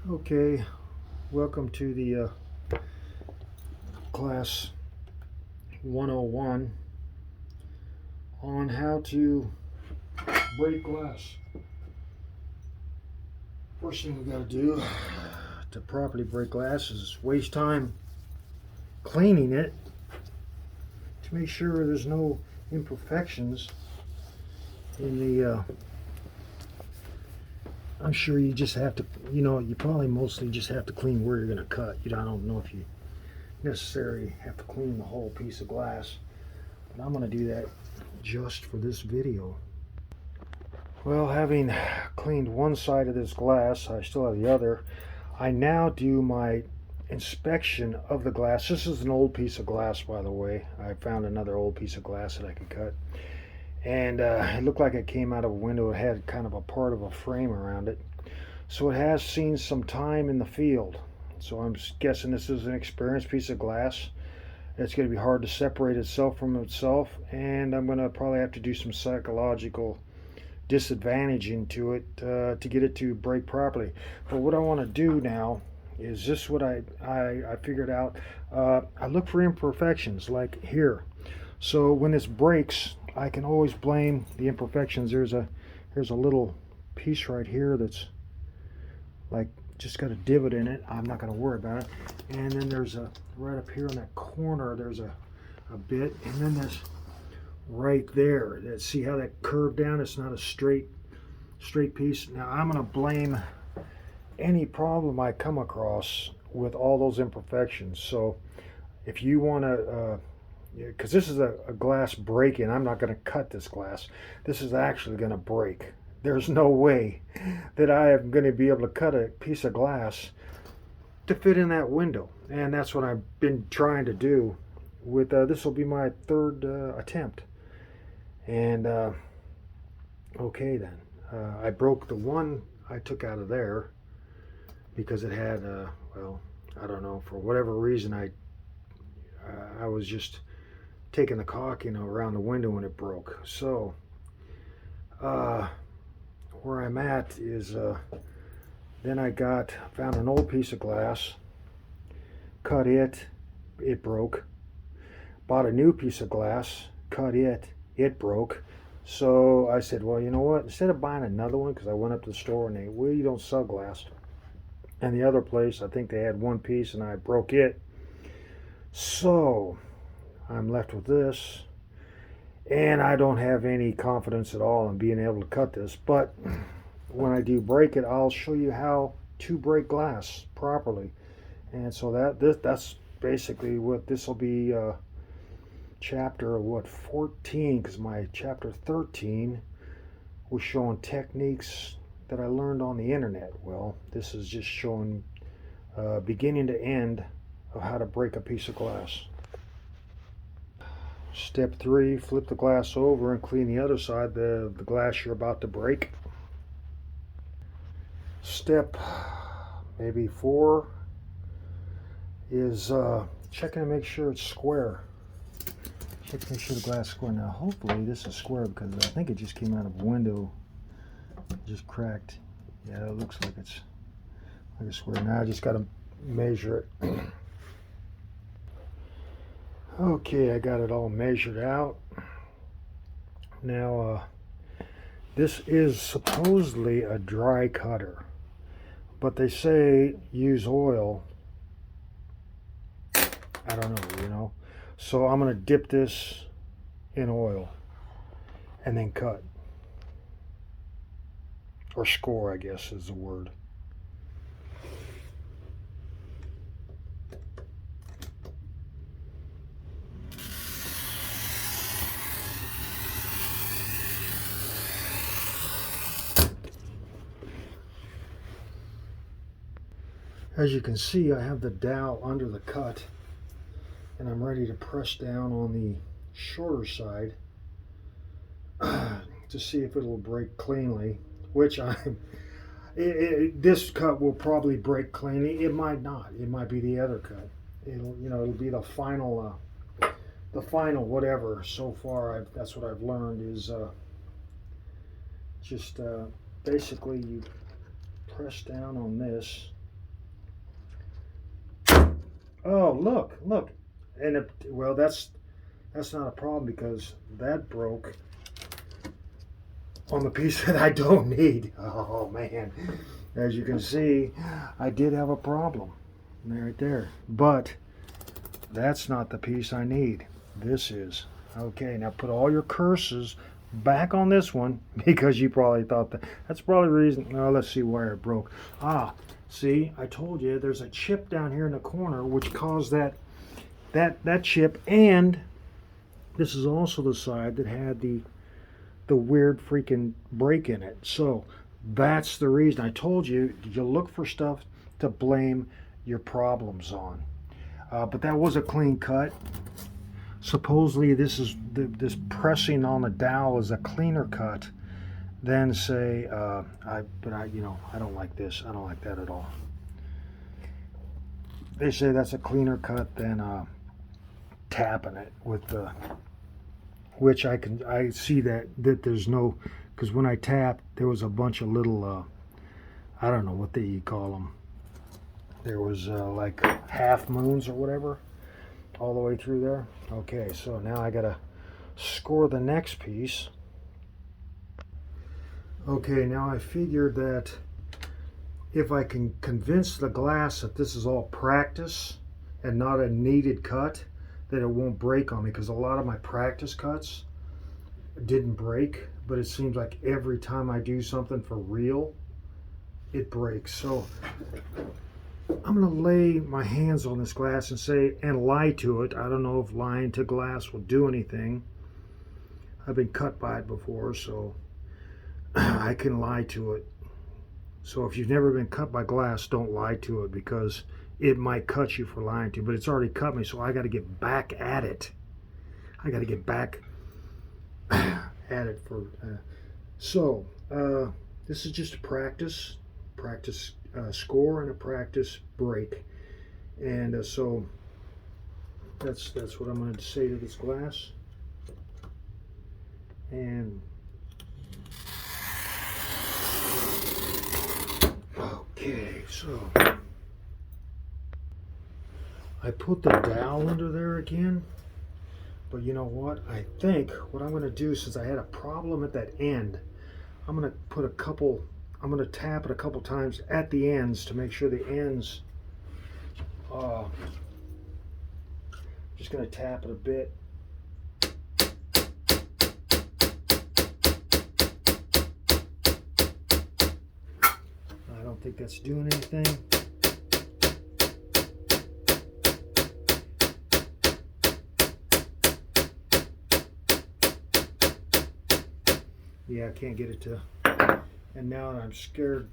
Okay, welcome to the class 101 on how to break glass. First thing we got to do to properly break glass is waste time cleaning it to make sure there's no imperfections in the I'm sure you just have to, you probably mostly just have to clean where you're going to cut. I don't know if you necessarily have to clean the whole piece of glass, but I'm going to do that just for this video. Well, having cleaned one side of this glass, I still have the other. I now do my inspection of the glass. This is an old piece of glass, by the way. I found another old piece of glass that I could cut. And it looked like it came out of a window. It had kind of a part of a frame around it. So it has seen some time in the field. So I'm guessing this is an experienced piece of glass. It's going to be hard to separate itself from itself. And I'm going to probably have to do some psychological disadvantaging to it to get it to break properly. But what I want to do now is this what I figured out. I look for imperfections like here. So when this breaks, I can always blame the imperfections. Here's a little piece right here that's like just got a divot in it. I'm not going to worry about it. And then there's a right up here in that corner, there's a bit, and then there's right there. See how that curved down? It's not a straight piece. Now I'm going to blame any problem I come across with all those imperfections. So if you want to because this is a glass break-in. I'm not going to cut this glass. This is actually going to break. There's no way that I am going to be able to cut a piece of glass to fit in that window. And that's what I've been trying to do with this will be my third attempt. And okay then. I broke the one I took out of there because it had, well, I don't know, for whatever reason I was just taking the caulk, around the window when it broke. So where I'm at is then I found an old piece of glass, cut it broke. Bought a new piece of glass, cut it broke. So I said, well, you know what, instead of buying another one, because I went up to the store and you don't sell glass, and the other place I think they had one piece and I broke it. So I'm left with this, and I don't have any confidence at all in being able to cut this. But when I do break it, I'll show you how to break glass properly. And so that's basically what this will be. Chapter 14, because my chapter 13 was showing techniques that I learned on the internet. Well, this is just showing beginning to end of how to break a piece of glass. Step 3, flip the glass over and clean the other side, the glass you're about to break. Step maybe 4 is checking to make sure it's square. Check to make sure the glass is square. Now hopefully this is square because I think it just came out of a window. Just cracked. Yeah, it looks like it's like a square. Now I just got to measure it. Okay, I got it all measured out. Now, this is supposedly a dry cutter, but they say use oil. I don't know, So I'm going to dip this in oil and then cut. Or score, I guess is the word. As you can see, I have the dowel under the cut, and I'm ready to press down on the shorter side to see if it'll break cleanly, which this cut will probably break cleanly. It might not. It might be the other cut. It'll be the final whatever. So far, that's what I've learned is just basically you press down on this Oh, look. And well, that's not a problem because that broke on the piece that I don't need. Oh man, as you can see, I did have a problem right there. But that's not the piece I need. This is. Okay, now put all your curses back on this one because you probably thought that's probably the reason. Well, let's see where it broke. Ah, see, I told you there's a chip down here in the corner which caused that chip, and this is also the side that had the weird freaking break in it. So that's the reason. I told you you look for stuff to blame your problems on. But that was a clean cut. Supposedly this pressing on the dowel is a cleaner cut than say I don't like this. I don't like that at all. They say that's a cleaner cut than tapping it with the, which I see that there's no, because when I tapped there was a bunch of little I don't know what you call them. There was like half moons or whatever all the way through there. Okay, so now I gotta score the next piece. Okay, now I figured that if I can convince the glass that this is all practice and not a needed cut, that it won't break on me, because a lot of my practice cuts didn't break, but it seems like every time I do something for real, it breaks. So I'm going to lay my hands on this glass and lie to it. I don't know if lying to glass will do anything. I've been cut by it before, so I can lie to it. So if you've never been cut by glass, don't lie to it, because it might cut you for lying to, but it's already cut me, so I got to get back at it. I got to get back at it for. This is just a practice score and a practice break, and so that's what I'm going to say to this glass. And okay, so I put the dowel under there again, but you know what? I think what I'm going to do, since I had a problem at that end, I'm going to tap it a couple times at the ends to make sure the ends, just going to tap it a bit. I don't think that's doing anything. Yeah, I can't get it to, and now I'm scared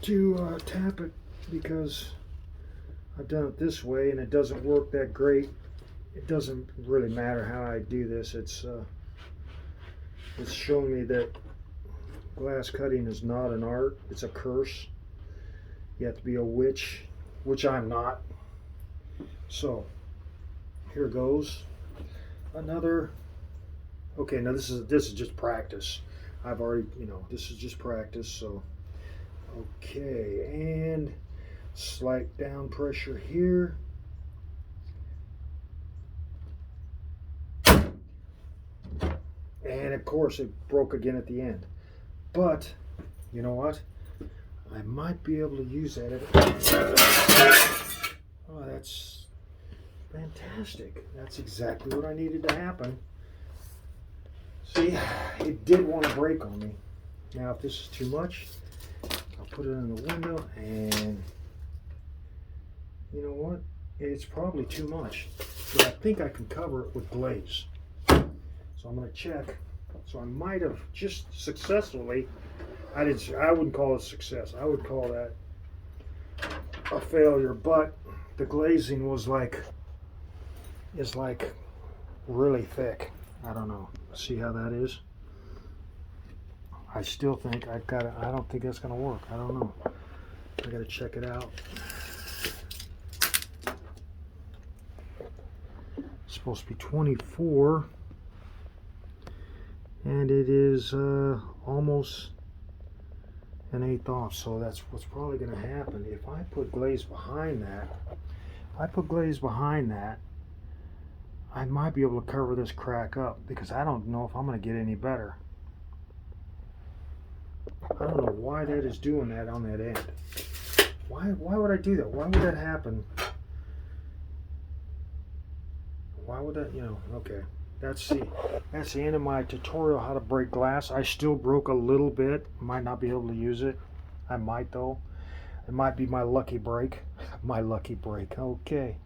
to tap it because I've done it this way and it doesn't work that great. It doesn't really matter how I do this. It's showing me that glass cutting is not an art, it's a curse. You have to be a witch, which I'm not. So here goes another. Okay, now this is just practice. I've already, this is just practice. So okay, and slight down pressure here. And of course it broke again at the end. But you know what? I might be able to use that. Oh, that's fantastic. That's exactly what I needed to happen. See, it did want to break on me. Now, if this is too much, I'll put it in the window, and you know what? It's probably too much, but I think I can cover it with glaze. So I'm going to check. So I might have just successfully, I wouldn't call it success. I would call that a failure, but the glazing is like really thick. I don't know. See how that is? I still think I don't think that's going to work. I don't know. I got to check it out. It's supposed to be 24. And it is almost an eighth off, so that's what's probably going to happen. If I put glaze behind that, I put glaze behind that, I might be able to cover this crack up, because I don't know if I'm going to get any better. I don't know why that is doing that on that end. Why would I do that? Why would that happen? Why would that, okay. That's the end of my tutorial how to break glass. I still broke a little bit. Might not be able to use it. I might though. It might be my lucky break. My lucky break. Okay.